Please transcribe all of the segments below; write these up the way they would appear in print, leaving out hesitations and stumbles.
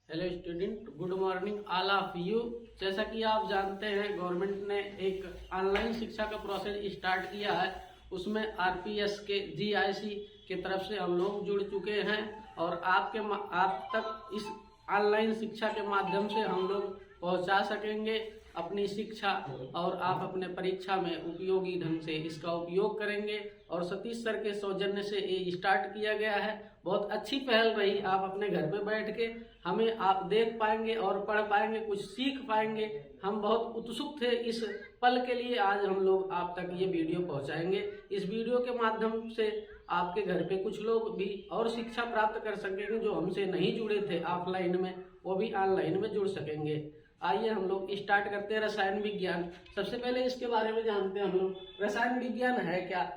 Hello student, good morning all of you. जैसा कि आप जानते हैं, गवर्नमेंट ने एक ऑनलाइन शिक्षा का प्रोसेस स्टार्ट किया है। उसमें आरपीएस के जीआईसी की तरफ से हम लोग जुड़ चुके हैं और आप तक इस ऑनलाइन शिक्षा के माध्यम से हम लोग पहुंचा सकेंगे अपनी शिक्षा, और आप अपने परीक्षा में उपयोगी ढंग से इसका उपयोग करेंगे। और सतीश सर के सौजन्य से ये स्टार्ट किया गया है। बहुत अच्छी पहल रही। आप अपने घर पे बैठ के हमें आप देख पाएंगे और पढ़ पाएंगे, कुछ सीख पाएंगे। हम बहुत उत्सुक थे इस पल के लिए। आज हम लोग आप तक ये वीडियो पहुंचाएंगे। इस वीडियो के माध्यम से आपके घर पे कुछ लोग भी और शिक्षा प्राप्त कर सकेंगे जो हमसे नहीं जुड़े थे ऑफलाइन में, वो भी ऑनलाइन में जुड़ सकेंगे। आइए हम लोग स्टार्ट करते हैं रसायन विज्ञान। सबसे पहले इसके बारे में जानते हैं हम लोग। रसायन विज्ञान है क्या?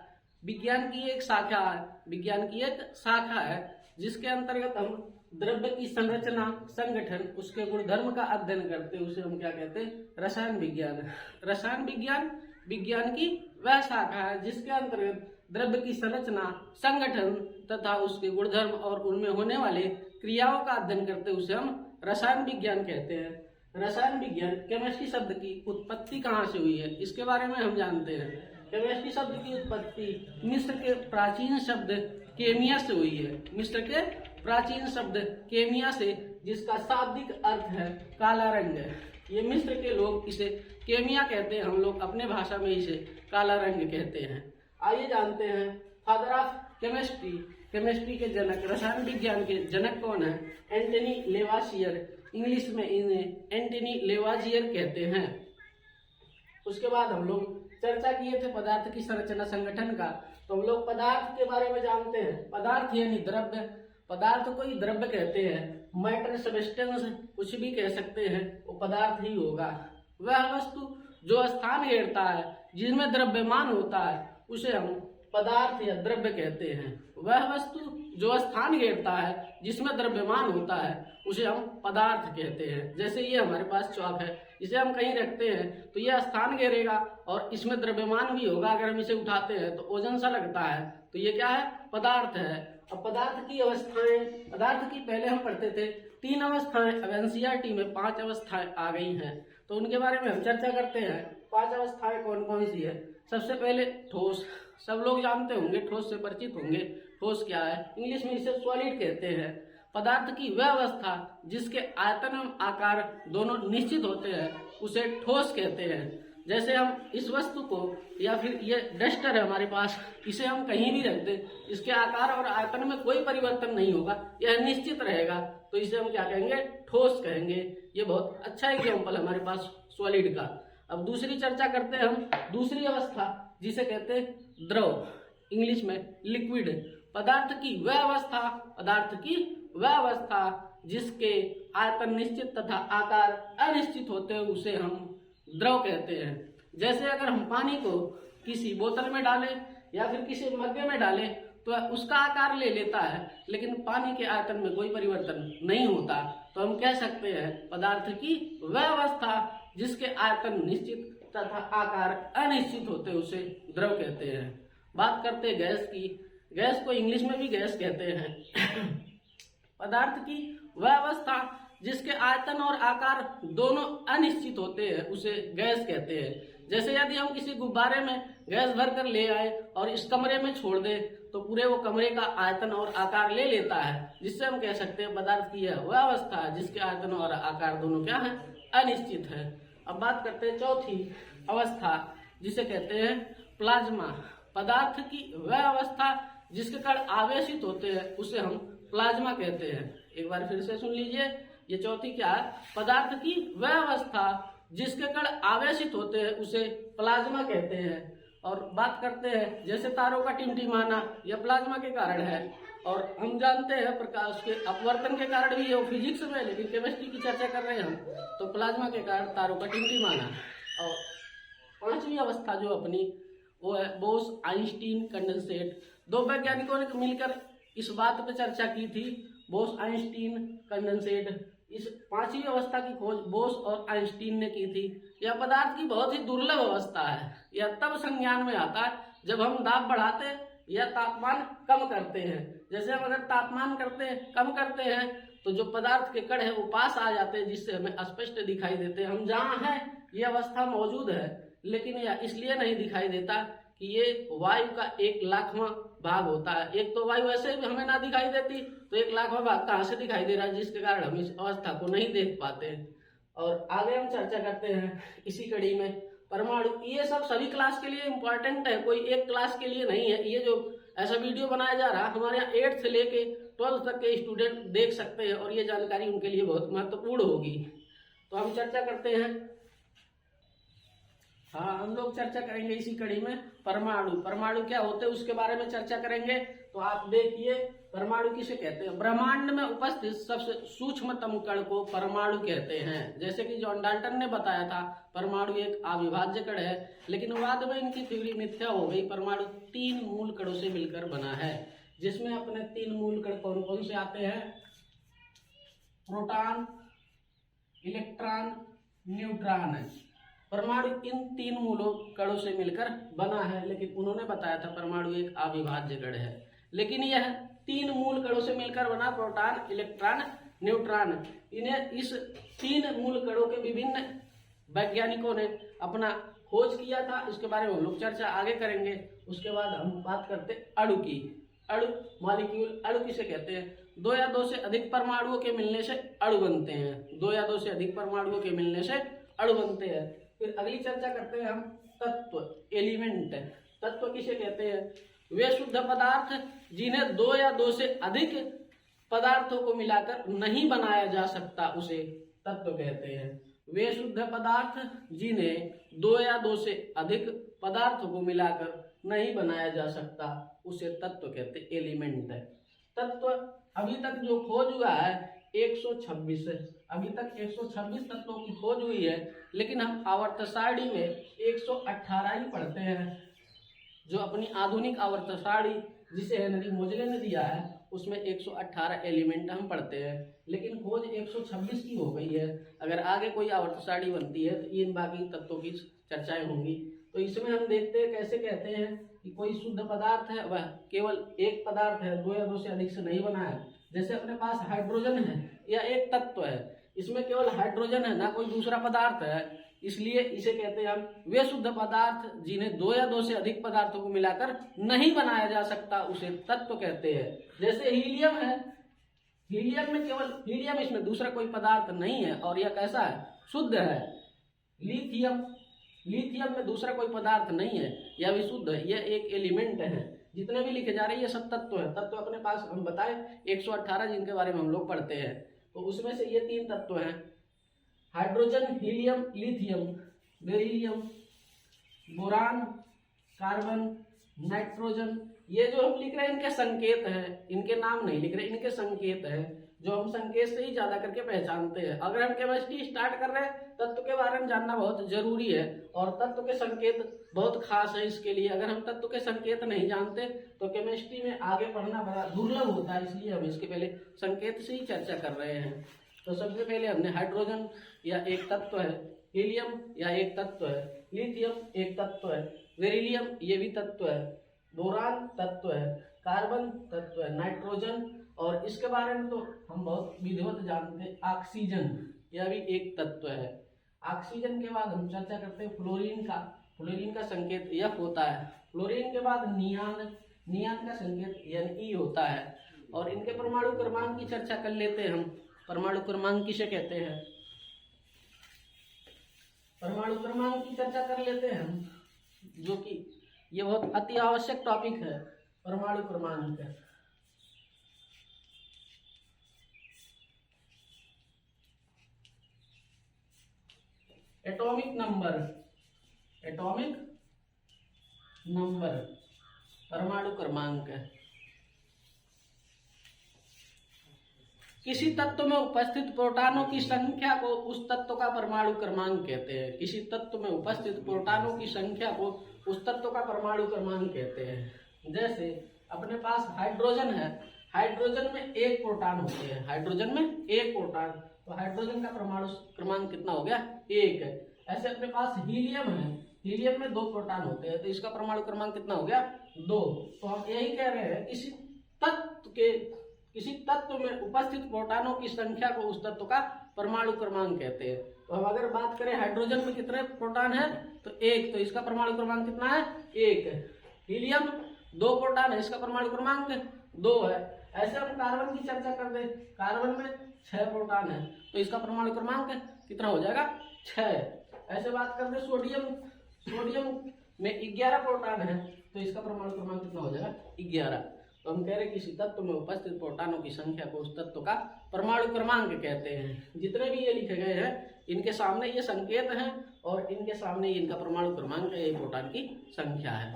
विज्ञान की एक शाखा है, विज्ञान की एक शाखा है जिसके अंतर्गत हम द्रव्य की संरचना, संगठन, उसके गुणधर्म का अध्ययन करते हैं। उसे हम क्या कहते हैं? रसायन विज्ञान। रसायन विज्ञान विज्ञान की वह शाखा है जिसके अंतर्गत द्रव्य की संरचना, संगठन तथा उसके गुणधर्म और उनमें होने वाले क्रियाओं का अध्ययन करते हैं। उसे हम रसायन विज्ञान कहते हैं। रसायन विज्ञान केमिस्ट्री शब्द की उत्पत्ति कहाँ से हुई है, इसके बारे में हम जानते हैं। केमिस्ट्री शब्द की उत्पत्ति मिस्र के प्राचीन शब्द केमिया से हुई है। मिस्र के प्राचीन शब्द केमिया से, जिसका शाब्दिक अर्थ है काला रंग। ये मिस्र के लोग इसे केमिया कहते हैं, हम लोग अपने भाषा में इसे काला रंग कहते हैं। आइए जानते हैं फादर ऑफ केमिस्ट्री, केमिस्ट्री के जनक, रसायन विज्ञान के जनक कौन है? एंटनी लेवासियर। इंग्लिश में इन्हें एंटनी लेवाजियर कहते हैं। उसके बाद हम लोग चर्चा किए थे पदार्थ की संरचना, संगठन का। तो हम लोग पदार्थ के बारे में जानते हैं। पदार्थ यानी द्रव्य। पदार्थ को ही द्रव्य कहते हैं। मैटर, सब्सटेंस कुछ भी कह सकते हैं, वो पदार्थ ही होगा। वह वस्तु जो स्थान घेरता है, जिसमें द्रव्यमान होता है, उसे हम पदार्थ या द्रव्य कहते हैं। वह वस्तु जो स्थान घेरता है, जिसमें द्रव्यमान होता है, उसे हम पदार्थ कहते हैं। जैसे ये हमारे पास चौक है, इसे हम कहीं रखते हैं तो ये स्थान घेरेगा और इसमें द्रव्यमान भी होगा। अगर हम इसे उठाते हैं तो ओजन सा लगता है, तो ये क्या है? पदार्थ है। अब पदार्थ की अवस्थाएं, पदार्थ की पहले हम पढ़ते थे 3 अवस्थाएं। अब एनसीईआरटी में 5 अवस्थाएं आ गई हैं, तो उनके बारे में हम चर्चा करते हैं। 5 अवस्थाएं कौन कौन सी है? सबसे पहले ठोस। सब लोग जानते होंगे, ठोस से परिचित होंगे। ठोस क्या है? इंग्लिश में इसे सॉलिड कहते हैं। पदार्थ की वह अवस्था जिसके आयतन एवं आकार दोनों निश्चित होते हैं, उसे ठोस कहते हैं। जैसे हम इस वस्तु को, या फिर ये डस्टर है हमारे पास, इसे हम कहीं भी रख दें, इसके आकार और आयतन में कोई परिवर्तन नहीं होगा, यह निश्चित रहेगा, तो इसे हम क्या कहेंगे? ठोस कहेंगे। ये बहुत अच्छा एग्जाम्पल है हमारे पास सॉलिड का। अब दूसरी चर्चा करते हैं हम, दूसरी अवस्था जिसे कहते हैं द्रव, इंग्लिश में लिक्विड। पदार्थ की वह अवस्था, पदार्थ की वह अवस्था जिसके आयतन निश्चित तथा आकार अनिश्चित होते हैं, उसे हम द्रव कहते हैं। जैसे अगर हम पानी को किसी बोतल में डालें या फिर किसी मग्गे में डालें तो उसका आकार ले लेता है, लेकिन पानी के आयतन में कोई परिवर्तन नहीं होता, तो हम कह सकते हैं पदार्थ की वह अवस्था जिसके आयतन निश्चित तथा आकार अनिश्चित होते हैं, उसे द्रव कहते हैं। बात करते हैं गैस की। गैस को इंग्लिश में भी गैस कहते हैं। पदार्थ की वह अवस्था जिसके आयतन और आकार दोनों अनिश्चित होते हैं, उसे गैस कहते हैं। जैसे यदि हम किसी गुब्बारे में गैस भर कर ले आए और इस कमरे में छोड़ दें, तो पूरे वो कमरे का आयतन और आकार ले लेता है, जिससे हम कह सकते हैं पदार्थ की यह वह अवस्था है जिसके आयतन और आकार दोनों क्या है? अनिश्चित है। अब बात करते हैं चौथी अवस्था जिसे कहते हैं प्लाज्मा। पदार्थ की वह अवस्था जिसके कण आवेशित होते हैं, उसे हम प्लाज्मा कहते हैं। एक बार फिर से सुन लीजिए, ये चौथी क्या है? पदार्थ की वह अवस्था जिसके कण आवेशित होते हैं, उसे प्लाज्मा कहते हैं। और बात करते हैं जैसे तारों का टिमटिमाना, यह प्लाज्मा के कारण है। और हम जानते हैं प्रकाश के अपवर्तन के कारण भी है, फिजिक्स में, लेकिन केमिस्ट्री की चर्चा कर रहे हैं हम, तो प्लाज्मा के कारण तारों का टिमटिमाना। और 5वीं अवस्था जो अपनी, वो है बोस आइंस्टीन कंडेंसेट। 2 वैज्ञानिकों ने मिलकर इस बात पे चर्चा की थी, बोस आइंस्टीन कंडेंसेट। इस 5वीं अवस्था की खोज बोस और आइंस्टीन ने की थी। यह पदार्थ की बहुत ही दुर्लभ अवस्था है। यह तब संज्ञान में आता है जब हम दाब बढ़ाते या तापमान कम करते हैं। जैसे हम अगर तापमान कम करते हैं तो जो पदार्थ के कण है वो पास आ जाते हैं, जिससे हमें स्पष्ट दिखाई देते हैं। हम जहाँ हैं ये अवस्था मौजूद है, लेकिन यह इसलिए नहीं दिखाई देता कि ये वायु का 1,00,000वां भाग होता है। एक तो वायु ऐसे भी हमें ना दिखाई देती, तो 1,00,000वां भाग कहाँ से दिखाई दे रहा है, जिसके कारण हम इस अवस्था को नहीं देख पाते हैं। और आगे हम चर्चा करते हैं इसी कड़ी में परमाणु। ये सब सभी क्लास के लिए इम्पोर्टेंट है, कोई एक क्लास के लिए नहीं है। ये जो ऐसा वीडियो बनाया जा रहा है हमारे यहाँ 8th से लेके 12th तक के स्टूडेंट देख सकते हैं, और ये जानकारी उनके लिए बहुत महत्वपूर्ण होगी। तो हम चर्चा करते हैं। हाँ, हम लोग चर्चा करेंगे इसी कड़ी में परमाणु। परमाणु क्या होते हैं उसके बारे में चर्चा करेंगे। तो आप देखिए, परमाणु किसे कहते हैं? ब्रह्मांड में उपस्थित सबसे सूक्ष्मतम कण को परमाणु कहते हैं। जैसे कि जॉन डाल्टन ने बताया था, परमाणु एक अविभाज्य कण है, लेकिन बाद में इनकी थ्योरी मिथ्या हो गई। परमाणु 3 मूल कणों से मिलकर बना है, जिसमें अपने 3 मूल कण कौन कौन से आते हैं? Proton, electron, neutron. परमाणु इन 3 मूलों कणों से मिलकर बना है, लेकिन उन्होंने बताया था परमाणु एक अविभाज्य कण है। लेकिन यह 3 मूल कणों से मिलकर बना, प्रोटॉन, इलेक्ट्रॉन, न्यूट्रॉन। इन्हें इस 3 मूल कणों के विभिन्न वैज्ञानिकों ने अपना खोज किया था। इसके बारे में हम लोग चर्चा आगे करेंगे। उसके बाद हम बात करते अणु की। अणु, मॉलिक्यूल। अणु किसे कहते हैं? 2 या 2 से अधिक परमाणुओं के मिलने से अणु बनते हैं। 2 या 2 से अधिक परमाणुओं के मिलने से अणु बनते हैं। फिर अगली चर्चा करते हैं हम तत्व, एलिमेंट। तत्व किसे कहते हैं? वे शुद्ध पदार्थ जिन्हें 2 या 2 से अधिक पदार्थों को मिलाकर नहीं बनाया जा सकता, उसे तत्व कहते हैं। वे शुद्ध पदार्थ जिन्हें 2 या 2 से अधिक पदार्थों को मिलाकर नहीं बनाया जा सकता, उसे तत्व कहते हैं, एलिमेंट है। तत्व अभी तक जो खोज हुआ है 126 है। अभी तक 126 तत्वों की खोज हुई है, लेकिन हम आवर्त सारणी में 118 ही पढ़ते हैं। जो अपनी आधुनिक आवर्त सारणी जिसे हेनरी मोजले ने दिया है, उसमें 118 एलिमेंट हम पढ़ते हैं, लेकिन खोज 126 की हो गई है। अगर आगे कोई आवर्त सारणी बनती है तो इन बाकी तत्वों की चर्चाएं होंगी। तो इसमें हम देखते हैं कैसे कहते हैं कि कोई शुद्ध पदार्थ है, वह केवल एक पदार्थ है, 2 या 2 से अधिक से नहीं बना है। जैसे अपने पास हाइड्रोजन है, यह एक तत्व है, इसमें केवल हाइड्रोजन है, ना कोई दूसरा पदार्थ है, इसलिए इसे कहते हैं हम वे शुद्ध पदार्थ जिन्हें 2 या 2 से अधिक पदार्थों को मिलाकर नहीं बनाया जा सकता, उसे तत्व कहते हैं। जैसे हीलियम है, हीलियम में केवल हीलियम, इसमें दूसरा कोई पदार्थ नहीं है, और यह कैसा है? शुद्ध है। लिथियम, लिथियम में दूसरा कोई पदार्थ नहीं है, यह भी शुद्ध है, यह एक एलिमेंट है। जितने भी लिखे जा रहे हैं ये सब तत्व है। तत्व अपने पास हम बताए 118 जिनके बारे में हम लोग पढ़ते हैं, तो उसमें से ये 3 तत्व हैं, hydrogen, helium, lithium, beryllium, boron, carbon, nitrogen. ये जो हम लिख रहे हैं इनके संकेत हैं, इनके नाम नहीं लिख रहे, इनके संकेत हैं, जो हम संकेत से ही ज्यादा करके पहचानते हैं। अगर हम केमिस्ट्री स्टार्ट कर रहे हैं, तत्व के बारे में जानना बहुत जरूरी है, और तत्व के संकेत बहुत खास है इसके लिए। अगर हम तत्व के संकेत नहीं जानते तो केमिस्ट्री में आगे पढ़ना बड़ा दुर्लभ होता है, इसलिए हम इसके पहले संकेत से ही चर्चा कर रहे हैं। तो सबसे पहले हमने हाइड्रोजन या एक तत्व है, हीलियम या एक तत्व है, लिथियम एक तत्व है, बेरिलियम ये भी तत्व है, बोरान तत्व है, कार्बन तत्व है, नाइट्रोजन, और इसके बारे में तो हम बहुत विधिवत जानते हैं, ऑक्सीजन यह भी एक तत्व है। ऑक्सीजन के बाद हम चर्चा करते हैं फ्लोरीन का। फ्लोरीन का संकेत F होता है। फ्लोरीन के बाद नियान, नियान का संकेत Ne होता है। और इनके परमाणु क्रमांक की चर्चा कर लेते हैं हम। परमाणु क्रमांक किसे कहते हैं? परमाणु क्रमांक की चर्चा कर लेते हैं हम, जो कि ये बहुत अति आवश्यक टॉपिक है, परमाणु क्रमांक। एटॉमिक नंबर, एटॉमिक नंबर परमाणु क्रमांक। किसी तत्व में उपस्थित प्रोटॉनों की संख्या को उस तत्व का परमाणु क्रमांक कहते हैं। किसी तत्व में उपस्थित प्रोटॉनों की संख्या को उस तत्व का परमाणु क्रमांक कहते हैं। जैसे अपने पास हाइड्रोजन है, हाइड्रोजन में 1 प्रोटॉन होते हैं, हाइड्रोजन में 1 प्रोटॉन, तो हाइड्रोजन का परमाणु क्रमांक कितना हो गया? 1 है। ऐसे अपने पास हीलियम है, हीलियम में 2 प्रोटॉन होते हैं, तो इसका परमाणु क्रमांक कितना हो गया? 2। तो हम यही कह रहे हैं, किसी तत्व के किसी तत्व में उपस्थित प्रोटॉनों की संख्या को उस तत्व का परमाणु क्रमांक कहते हैं। तो हम अगर बात करें हाइड्रोजन में कितने प्रोटॉन है, तो 1, तो इसका परमाणु क्रमांक कितना है, 1 है। हीलियम 2 प्रोटॉन है, इसका परमाणु क्रमांक 2 है। ऐसे हम कार्बन की चर्चा कर दे, कार्बन में 6 प्रोटॉन है, तो इसका परमाणु क्रमांक कितना हो जाएगा, 6। ऐसे बात कर दे सोडियम में 11 प्रोटॉन है, तो इसका परमाणु क्रमांक कितना हो जाएगा, 11। तो हम कह रहे हैं किसी तत्व में उपस्थित प्रोटॉनों की संख्या को उस तत्व का परमाणु क्रमांक कहते हैं। जितने भी ये लिखे गए हैं इनके सामने ये संकेत हैं और इनके सामने इनका परमाणु क्रमांक, ये प्रोटॉन की संख्या है।